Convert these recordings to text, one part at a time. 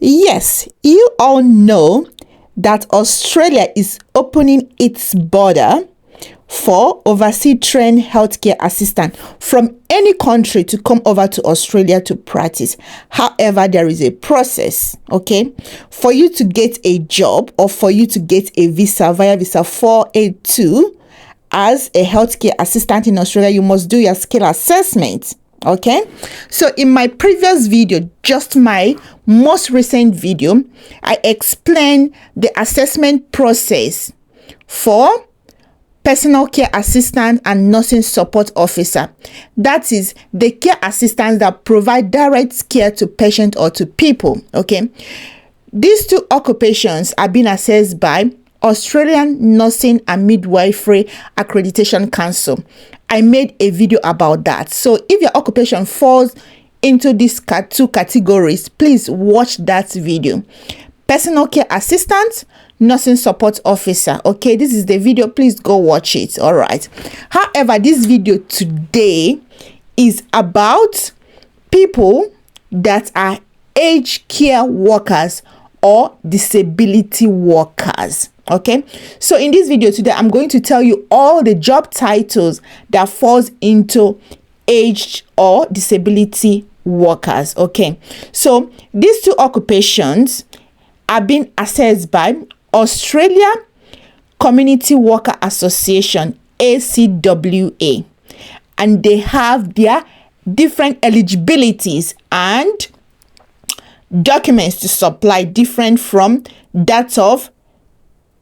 Yes, you all know that Australia is opening its border for overseas trained healthcare assistant from any country to come over to Australia to practice. However, there is a process, okay? For you to get a job or for you to get a visa via visa 482 as a healthcare assistant in Australia, you must do your skill assessment. Okay, so in my previous video, just my most recent video, I explained the assessment process for personal care assistant and nursing support officer. That is the care assistants that provide direct care to patients or to people. Okay, these two occupations are being assessed by Australian Nursing and Midwifery Accreditation Council. I made a video about that. So if your occupation falls into these two categories, please watch that video. Personal care assistant, nursing support officer. Okay, this is the video. Please go watch it. All right. However, this video today is about people that are aged care workers or disability workers. Okay, so in this video today, I'm going to tell you all the job titles that falls into aged or disability workers. Okay, so these two occupations are being assessed by Australia Community Worker Association, ACWA, and they have their different eligibilities and documents to supply different from that of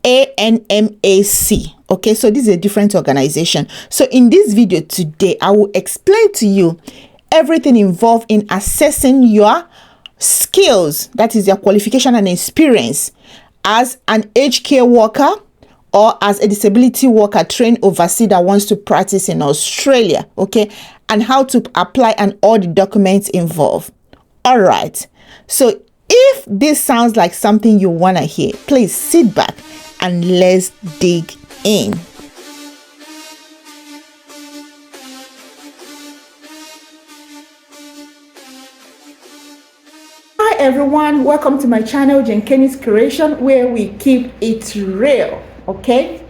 ANMAC. Okay, so this is a different organization. So in this video today, I will explain to you everything involved in assessing your skills, that is your qualification and experience as an aged care worker or as a disability worker trained overseas that wants to practice in Australia. Okay, and how to apply and all the documents involved. All right, so if this sounds like something you want to hear, please sit back and let's dig in. Hi everyone, welcome to my channel Jenkenny's Creation, where we keep it real. Okay,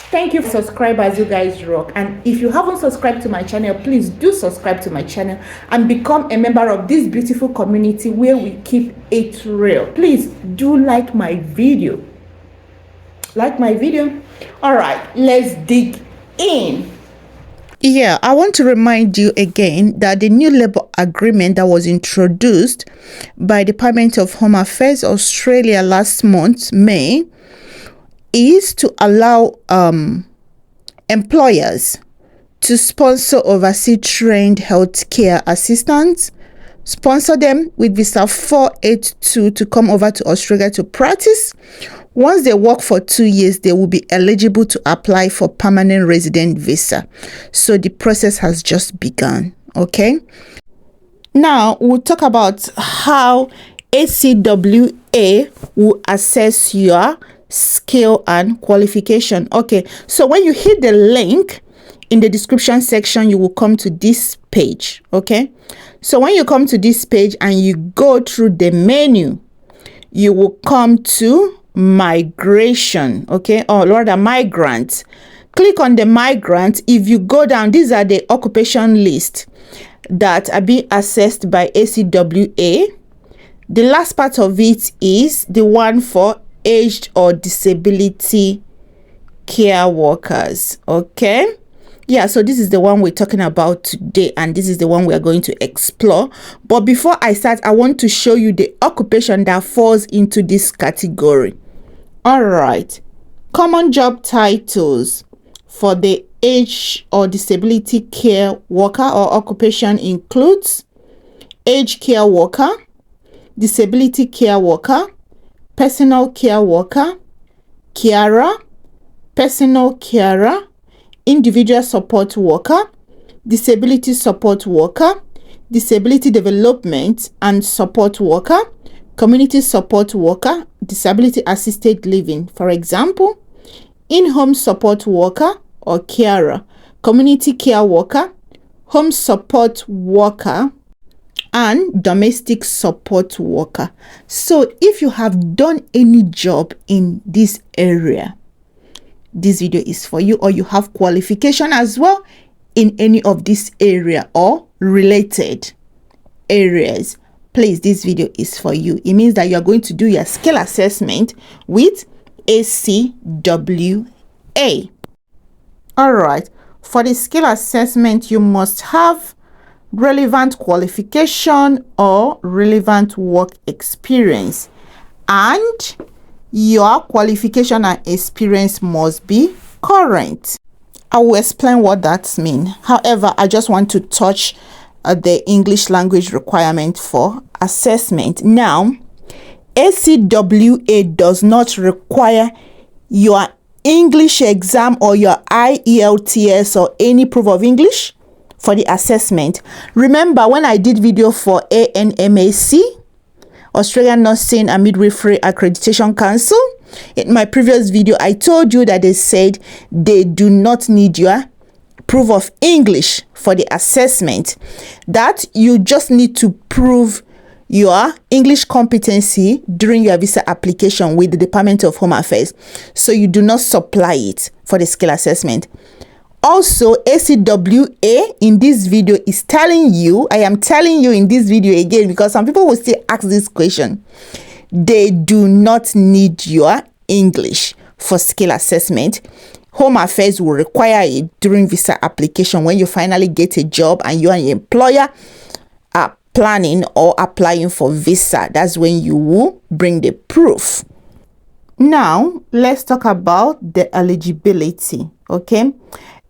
thank you for subscribers, you guys rock. And if you haven't subscribed to my channel, please do subscribe to my channel and become a member of this beautiful community where we keep it real. Please do like my video. All right, let's dig in. Yeah, I want to remind you again that the new labor agreement that was introduced by Department of Home Affairs Australia last month, May, is to allow employers to sponsor overseas trained healthcare assistants, sponsor them with visa 482 to come over to Australia to practice. Once they work for 2 years, they will be eligible to apply for permanent resident visa. So the process has just begun. Okay. Now we'll talk about how ACWA will assess your skill and qualification. Okay, so when you hit the link in the description section, you will come to this page. Okay, so when you come to this page and you go through the menu, you will come to migration. Okay, or rather migrant. Click on the migrant. If you go down, these are the occupation list that are being assessed by ACWA. The last part of it is the one for aged or disability care workers. Okay, yeah, so this is the one we're talking about today, and this is the one we are going to explore. But before I start, I want to show you the occupation that falls into this category. All right, common job titles for the aged or disability care worker or occupation includes aged care worker, disability care worker, personal care worker, carer, personal carer, individual support worker, disability support worker, disability development and support worker, community support worker, disability assisted living, for example, in-home support worker or carer, community care worker, home support worker, and domestic support worker. So if you have done any job in this area, this video is for you, or you have qualification as well in any of this area or related areas, please, this video is for you. It means that you are going to do your skill assessment with ACWA. All right, for the skill assessment, you must have relevant qualification or relevant work experience, and your qualification and experience must be current. I will explain what that means. However, I just want to touch the English language requirement for assessment. Now, ACWA does not require your English exam or your IELTS or any proof of English for the assessment. Remember when I did video for ANMAC, Australian Nursing and Midwifery Accreditation Council, in my previous video I told you that they said they do not need your proof of English for the assessment, that you just need to prove your English competency during your visa application with the Department of Home Affairs. So you do not supply it for the skill assessment. Also, ACWA in this video is telling you, I am telling you in this video again, because some people will still ask this question, they do not need your English for skill assessment. Home Affairs will require it during visa application when you finally get a job and you and your employer are planning or applying for visa. That's when you will bring the proof. Now, let's talk about the eligibility, okay?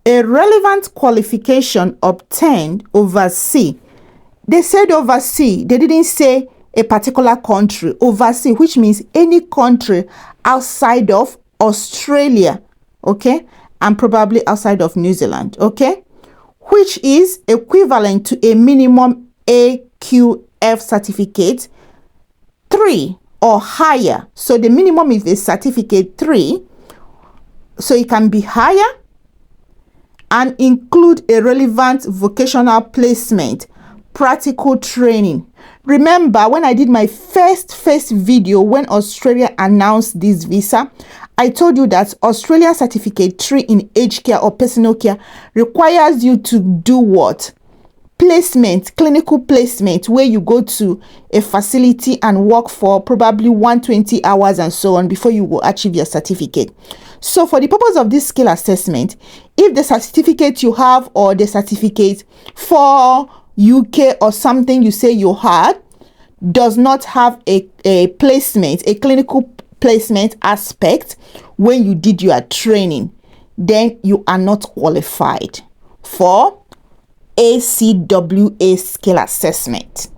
A relevant qualification obtained overseas. They said overseas. They didn't say a particular country. Overseas, which means any country outside of Australia, okay? And probably outside of New Zealand, okay? Which is equivalent to a minimum AQF certificate 3 or higher. So the minimum is a certificate 3. So it can be higher and include a relevant vocational placement, practical training. Remember when I did my first video when Australia announced this visa, I told you that Australia Certificate 3 in aged care or personal care requires you to do what? Placement, clinical placement, where you go to a facility and work for probably 120 hours and so on before you will achieve your certificate. So for the purpose of this skill assessment, if the certificate you have or the certificate for UK or something you say you had does not have a placement, a clinical placement aspect when you did your training, then you are not qualified for ACWA skill assessment,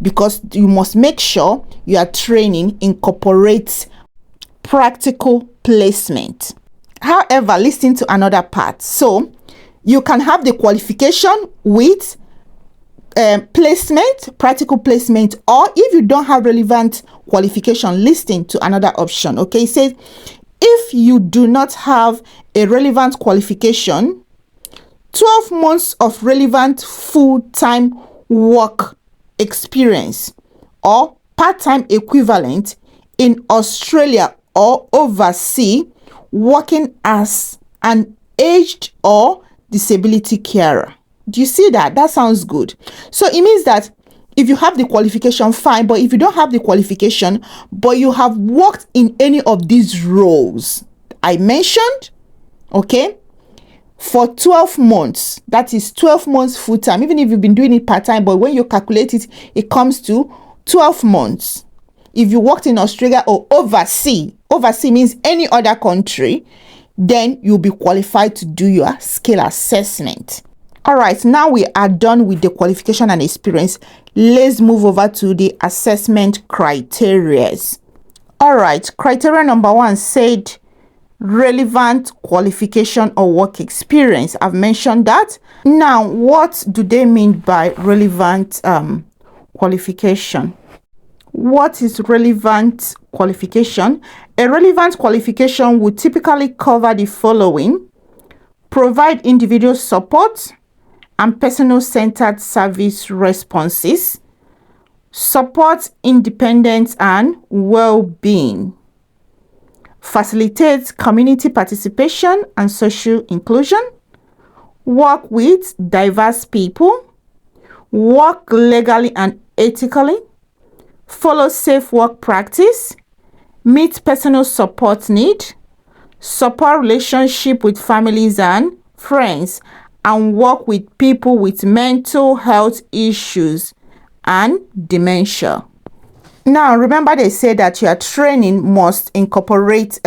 because you must make sure your training incorporates practical placement. However, listen to another part. So you can have the qualification with placement, practical placement, or if you don't have relevant qualification, listen to another option. Okay, it says if you do not have a relevant qualification, 12 months of relevant full-time work experience or part-time equivalent in Australia or overseas working as an aged or disability carer. Do you see that? That sounds good. So it means that if you have the qualification, fine, but if you don't have the qualification, but you have worked in any of these roles I mentioned, okay, for 12 months, that is 12 months full-time, even if you've been doing it part-time, but when you calculate it, it comes to 12 months. If you worked in Australia or overseas means any other country, then you'll be qualified to do your skill assessment. All right, now we are done with the qualification and experience. Let's move over to the assessment criteria. All right, criteria number 1 said relevant qualification or work experience. I've mentioned that. Now, what do they mean by relevant qualification? What is relevant qualification? A relevant qualification would typically cover the following: provide individual support and personal-centered service responses support independence and well-being, facilitate community participation and social inclusion, work with diverse people, work legally and ethically, follow safe work practice, meet personal support need, support relationship with families and friends, and work with people with mental health issues and dementia. Now, remember they say that your training must incorporate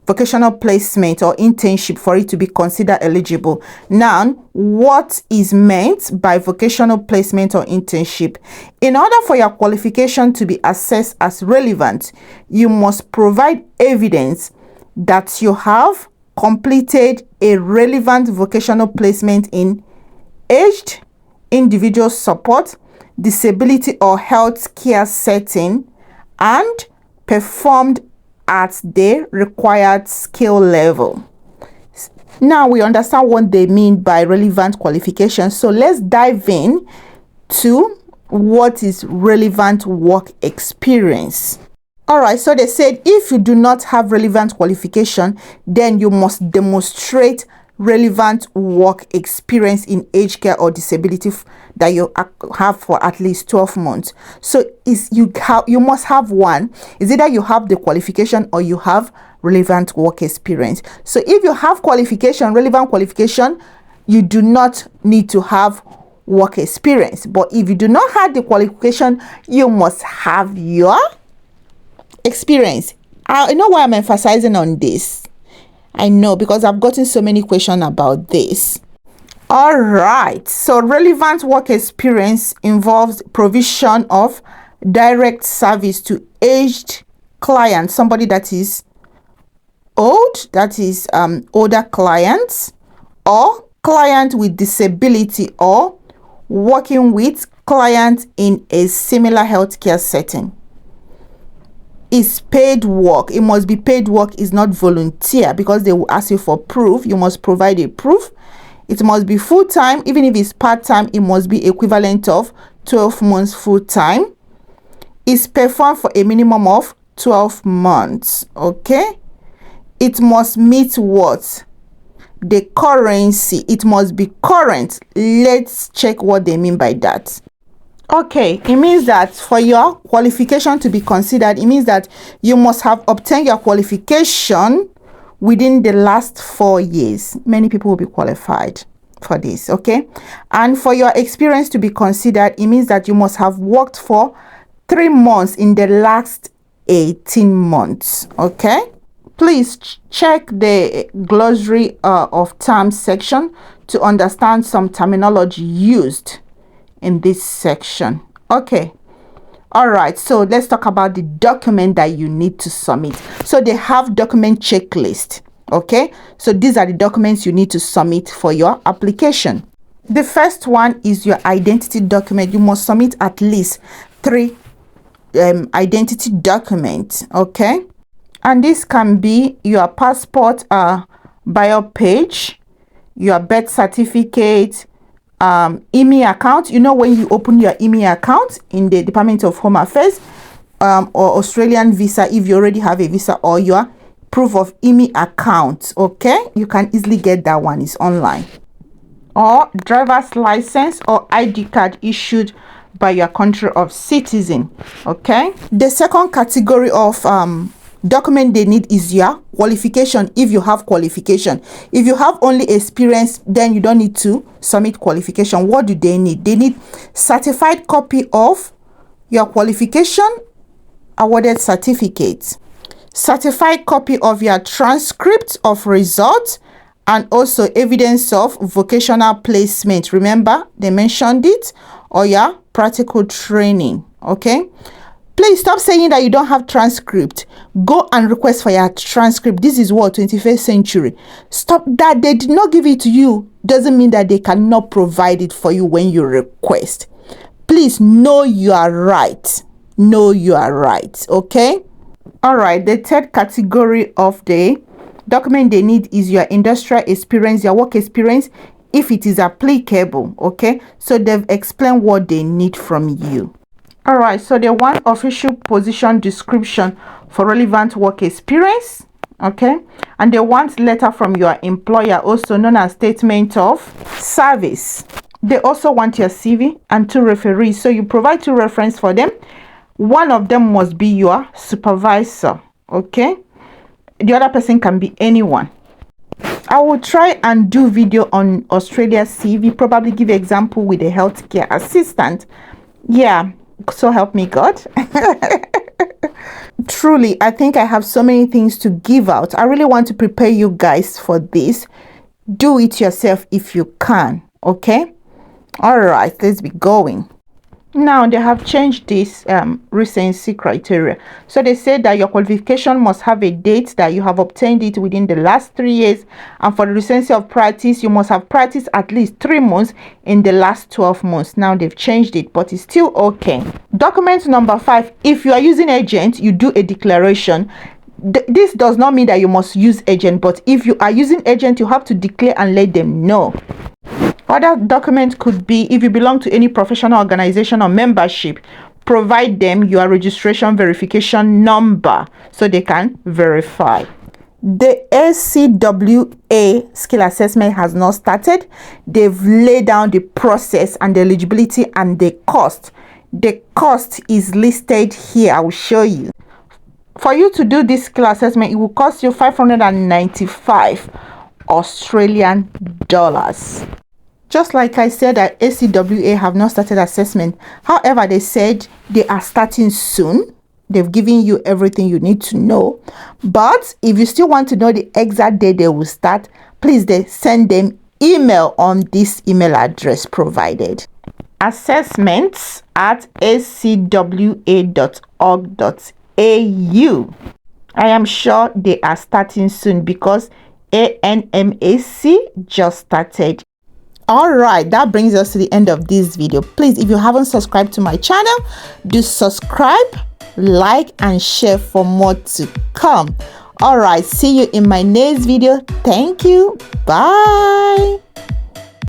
vocational placement or internship for it to be considered eligible. Now, what is meant by vocational placement or internship? In order for your qualification to be assessed as relevant, you must provide evidence that you have completed a relevant vocational placement in aged individual support, disability or health care setting, and performed at the required skill level. Now we understand what they mean by relevant qualification. So let's dive in to what is relevant work experience. All right, so they said if you do not have relevant qualification, then you must demonstrate relevant work experience in aged care or disability that you have for at least 12 months. So you must have one. Is either you have the qualification or you have relevant work experience. So if you have relevant qualification, you do not need to have work experience. But if you do not have the qualification, you must have your experience. I know why I'm emphasizing on this. I know because I've gotten so many questions about this. All right, so relevant work experience involves provision of direct service to aged clients, somebody that is old, that is older clients, or client with disability, or working with clients in a similar healthcare setting. Is paid work. It must be paid work. Is not volunteer, because they will ask you for proof. You must provide a proof. It must be full-time. Even if it's part-time, it must be equivalent of 12 months full-time. Is performed for a minimum of 12 months. Okay, it must meet what? The currency. It must be current. Let's check what they mean by that. Okay, it means that for your qualification to be considered, it means that you must have obtained your qualification within the last 4 years. Many people will be qualified for this, okay? And for your experience to be considered, it means that you must have worked for 3 months in the last 18 months, okay? Please check the glossary of terms section to understand some terminology used in this section. Okay, all right, so let's talk about the document that you need to submit. So they have document checklist. Okay, so these are the documents you need to submit for your application. The first one is your identity document. You must submit at least 3 identity documents. Okay, and this can be your passport bio page, your birth certificate, email account. You know, when you open your email account in the Department of Home Affairs, or Australian visa if you already have a visa, or your proof of email account. Okay, you can easily get that one. It's online. Or driver's license or ID card issued by your country of citizen. Okay, the second category of document they need is your qualification. If you have qualification, if you have only experience, then you don't need to submit qualification. What do they need? They need certified copy of your qualification, awarded certificate, certified copy of your transcript of results, and also evidence of vocational placement. Remember they mentioned it, or your practical training. Okay, please stop saying that you don't have transcript. Go and request for your transcript. This is what, 21st century. Stop that. They did not give it to you doesn't mean that they cannot provide it for you when you request. Please know you are right. Know you are right. Okay, all right, the third category of the document they need is your industrial experience, your work experience, if it is applicable. Okay, so they've explained what they need from you. All right, so they want official position description for relevant work experience. Okay, and they want letter from your employer, also known as statement of service. They also want your CV and 2 referees, so you provide 2 references for them. One of them must be your supervisor. Okay, the other person can be anyone. I will try and do video on Australia's CV, probably give example with a healthcare assistant. Yeah, so help me God. Truly, I think I have so many things to give out. I really want to prepare you guys for this. Do it yourself if you can. Okay, all right, let's be going. Now they have changed this recency criteria. So they said that your qualification must have a date that you have obtained it within the last 3 years, and for the recency of practice, you must have practiced at least 3 months in the last 12 months. Now they've changed it, but it's still okay. Document number 5, if you are using agent, you do a declaration. This does not mean that you must use agent, but if you are using agent, you have to declare and let them know. Other documents could be if you belong to any professional organization or membership, provide them your registration verification number so they can verify. The ACWA skill assessment has not started. They've laid down the process and the eligibility and the cost. The cost is listed here. I will show you. For you to do this skill assessment, it will cost you 595 Australian dollars. Just like I said, that ACWA have not started assessment. However, they said they are starting soon. They've given you everything you need to know. But if you still want to know the exact day they will start, please send them email on this email address provided. Assessments at acwa.org.au. I am sure they are starting soon because ANMAC just started. All right, that brings us to the end of this video. Please, if you haven't subscribed to my channel, do subscribe, like and share for more to come. All right, see you in my next video. Thank you. Bye.